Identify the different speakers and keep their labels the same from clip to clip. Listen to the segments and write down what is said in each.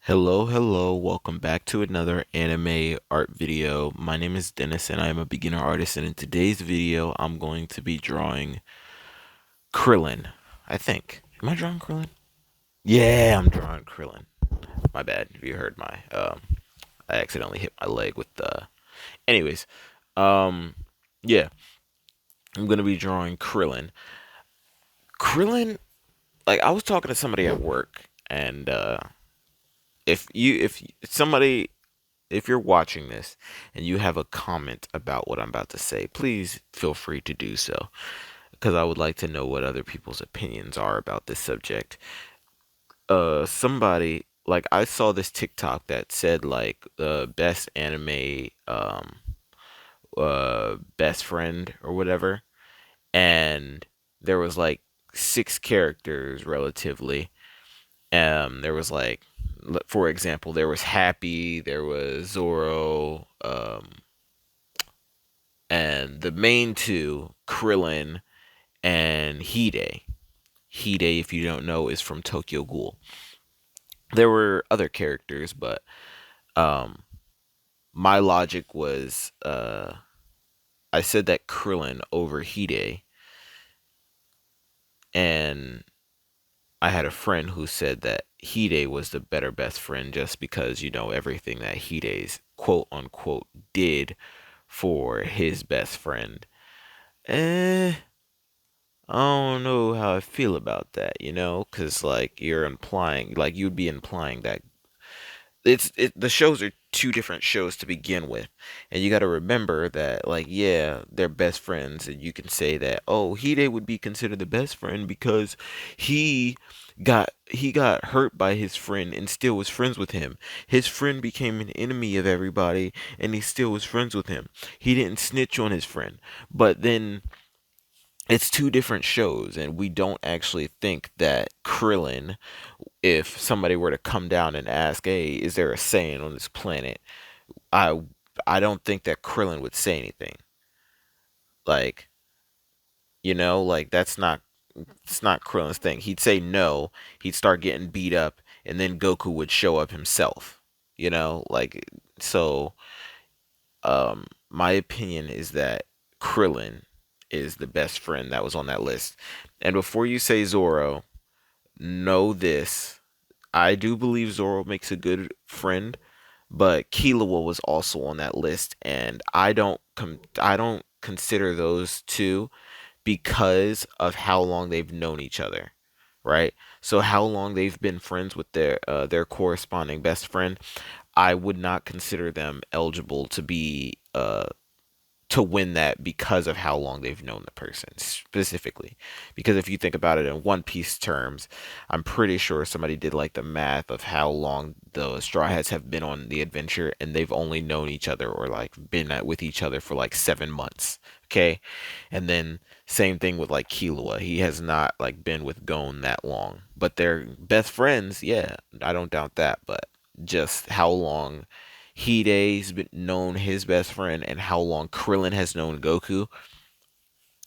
Speaker 1: Hello, welcome back to another anime art video. My name is Dennis and I am a beginner artist, and in today's video I'm going to be drawing Krillin. I think. Am I drawing Krillin? Yeah, I'm drawing Krillin. My bad if you heard my I accidentally hit my leg with the anyways. Um yeah, I'm gonna be drawing Krillin. Krillin, like I was talking to somebody at work, and if somebody, if you're watching this and you have a comment about what I'm about to say, please feel free to do so, because I would like to know what other people's opinions are about this subject. Somebody, like, I saw this TikTok that said like best anime best friend or whatever, and there was like six characters relatively. There was like, for example, there was Happy, there was Zoro, and the main two, Krillin and Hide. Hide, if you don't know, is from Tokyo Ghoul. There were other characters, but um, my logic was I said that Krillin over Hide, and I had a friend who said that Hide was the better best friend just because you know everything that Hide's quote unquote did for his best friend. Eh, I don't know how I feel about that, because like you're implying, like you'd be implying that the shows are two different shows to begin with, and you got to remember that, like, yeah, they're best friends, and you can say that, oh, Hide would be considered the best friend because he he got hurt by his friend and still was friends with him. His friend became an enemy of everybody, and he still was friends with him. He didn't snitch on his friend, but then it's two different shows, and we don't actually think that Krillin, if somebody were to come down and ask, hey, is there a Saiyan on this planet? I i don't think that Krillin would say anything. Like, like that's not, it's not Krillin's thing. He'd say no, he'd start getting beat up, and then Goku would show up himself, like. So my opinion is that Krillin is the best friend that was on that list. And before you say Zoro, know this: I do believe Zoro makes a good friend, but Killua was also on that list, and I don't consider those two because of how long they've known each other, right? So how long they've been friends with their corresponding best friend, I would not consider them eligible to win that because of how long they've known the person specifically. Because if you think about it in One Piece terms, I'm pretty sure somebody did like the math of how long the Straw Hats have been on the adventure, and they've only known each other or like been with each other for like 7 months. Okay. And then same thing with like Killua. He has not like been with Gon that long, but they're best friends. Yeah, I don't doubt that. But just how long Hide's been known his best friend and how long Krillin has known Goku,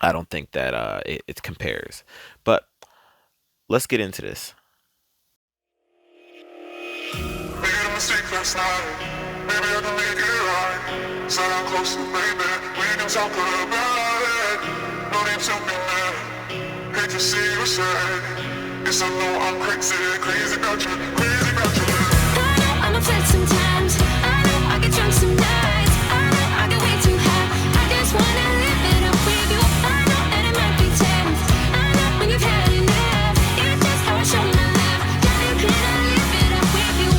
Speaker 1: I don't think that it compares. But let's get into this.
Speaker 2: Made a mistake last night. Maybe I can make it right. Said I'm close to baby. We can talk about it. No need to be mad. Hate to see you sad. Yes, I know I'm crazy, crazy about you, crazy about you.
Speaker 3: I know I'm upset sometimes. I know I get drunk some nights. I know I get way too high. I just wanna live it up with you. I know that it might be tense. I know when you've had enough. It's just how I show my love. Darling, can I live it up with you?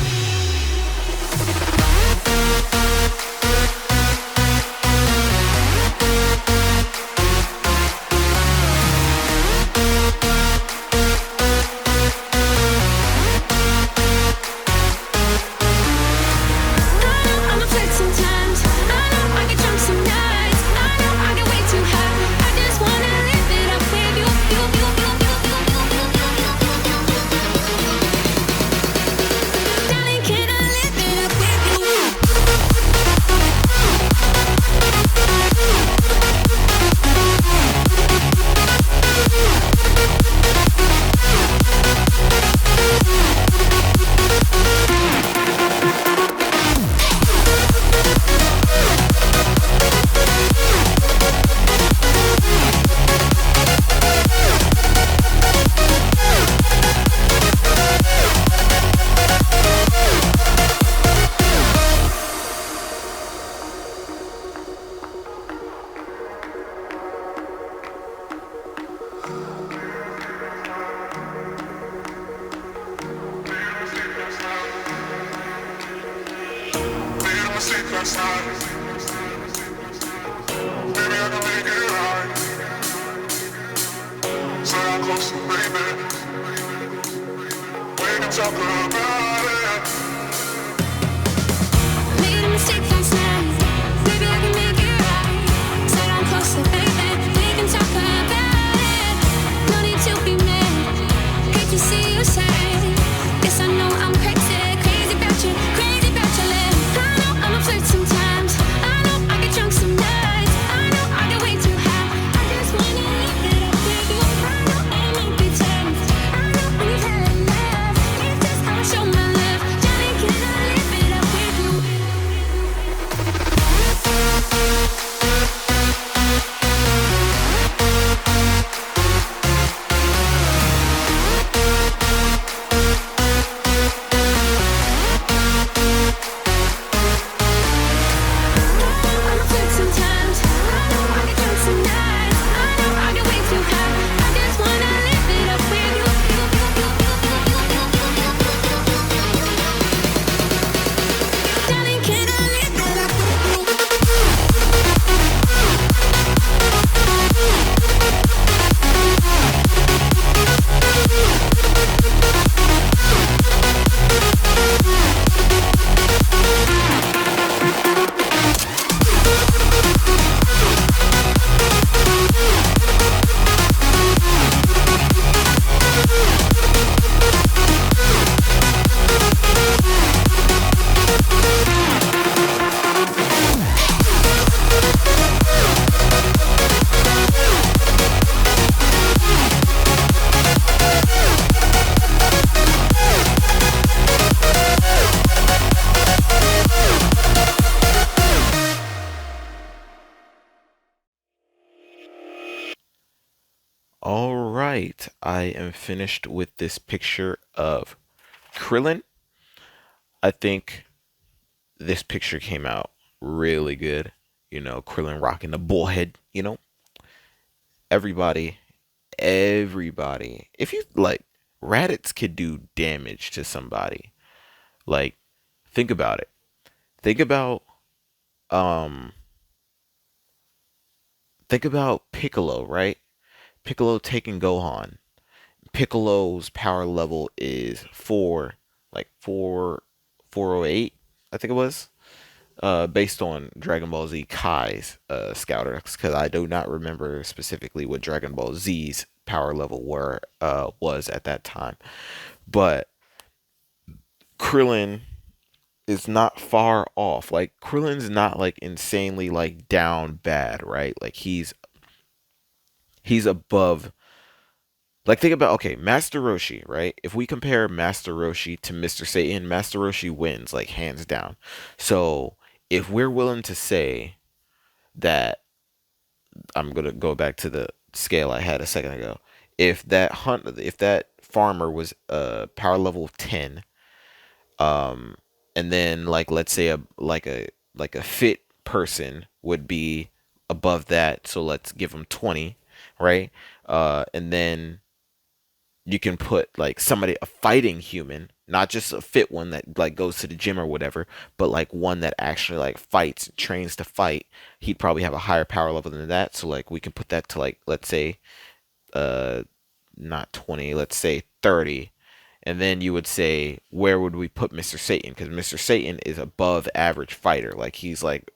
Speaker 2: mistake last night. Maybe I can make it right. So I'm close to baby. We can talk about it.
Speaker 3: Made a mistake last night. Maybe I can make it right. Said I'm closer, baby. We can talk about it. No need to be mad. Hate to see you sad. Guess I know I'm crazy, crazy about you, crazy about your lips. I know I'm a flirt sometimes. I know I get drunk some nights. I know I get way too high. I just wanna live it up with you. I know it might be tense. I know when you've had enough. It's just how I show my love. Johnny, can I live it up with you? I'm a flirt sometimes. I know I get drunk some nights. I know I get way too high. I just wanna live it up with you. Darling, can I live it up
Speaker 1: All right, I am finished with this picture of Krillin. I think this picture came out really good. You know, Krillin rocking the bullhead. You know, everybody, everybody. If you like, Raditz could do damage to somebody. Like, think about it. Think about um, think about Piccolo, right? Piccolo taking Gohan. Piccolo's power level is four oh eight, I think it was. Based on Dragon Ball Z Kai's scouter, because I do not remember specifically what Dragon Ball Z's power level were was at that time. But Krillin is not far off. Like Krillin's not like insanely like down bad, right? Like he's above. Like think about, okay, Master Roshi, right? If we compare Master Roshi to Mr. Satan, Master Roshi wins like hands down. So if we're willing to say that, I'm gonna go back to the scale I had a second ago. If that farmer was power level 10, um, and then like let's say a fit person would be above that, so let's give him 20, right? And then you can put like somebody, a fighting human, not just a fit one that like goes to the gym or whatever, but like one that actually like fights, trains to fight. He'd probably have a higher power level than that. So like we can put that to like let's say uh not 20, let's say 30. And then you would say, where would we put Mr. Satan? Because Mr. Satan is above average fighter. Like he's like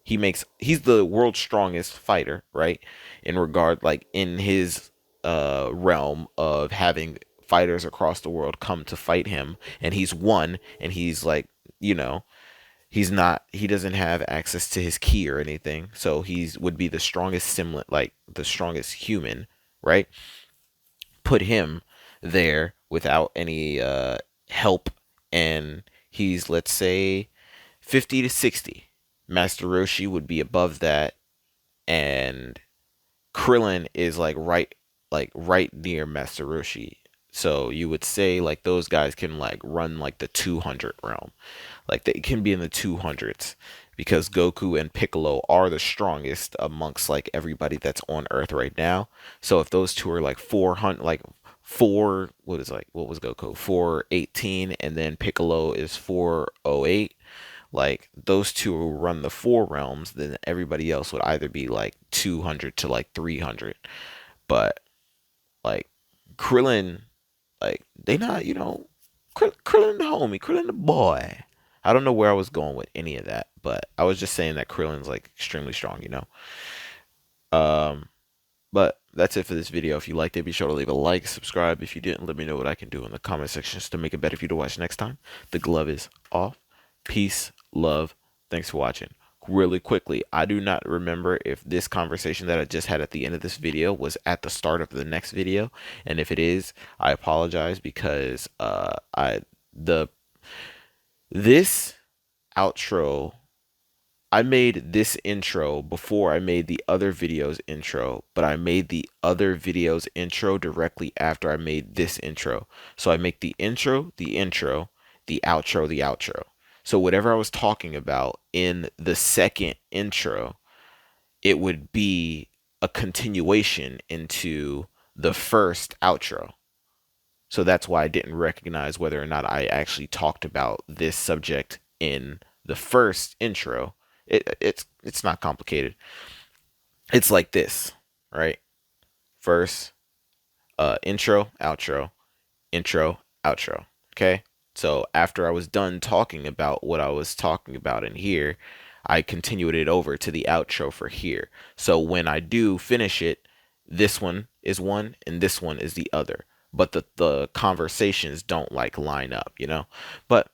Speaker 1: he's the world's strongest fighter, right? In regard, like in his realm of having fighters across the world come to fight him, and he's won, and he's like, you know, he doesn't have access to his ki or anything, so he's would be the strongest similar, like the strongest human, right? Put him there without any help, and he's, let's say, 50 to 60. Master Roshi would be above that, and Krillin is like right near Master Roshi. So you would say like those guys can like run like the 200 realm. Like they can be in the 200s because Goku and Piccolo are the strongest amongst like everybody that's on Earth right now. So if those two are like 400, like what was Goku? 418, and then Piccolo is 408. like those two will run the four realms, then everybody else would either be like 200 to like 300. But like Krillin, like they not, Krillin the homie, Krillin the boy. I don't know where I was going with any of that, but I was just saying that Krillin's like extremely strong. Um, but that's it for this video. If you liked it, be sure to leave a like, subscribe. If you didn't, let me know what I can do in the comment sections to make it better for you to watch next time. The glove is off. Peace, love. Thanks for watching. Really quickly, I do not remember if this conversation that I just had at the end of this video was at the start of the next video, and if it is, I apologize because I the this outro, I made this intro before I made the other video's intro, but I made the other video's intro directly after I made this intro. So I make the intro, the intro, the outro, the outro. So whatever I was talking about in the second intro, it would be a continuation into the first outro. So that's why I didn't recognize whether or not I actually talked about this subject in the first intro. It's not complicated. It's like this, right? First, intro, outro. Okay? So after I was done talking about what I was talking about in here, I continued it over to the outro for here. So when I do finish it, this one is one and this one is the other. But the conversations don't like line up. But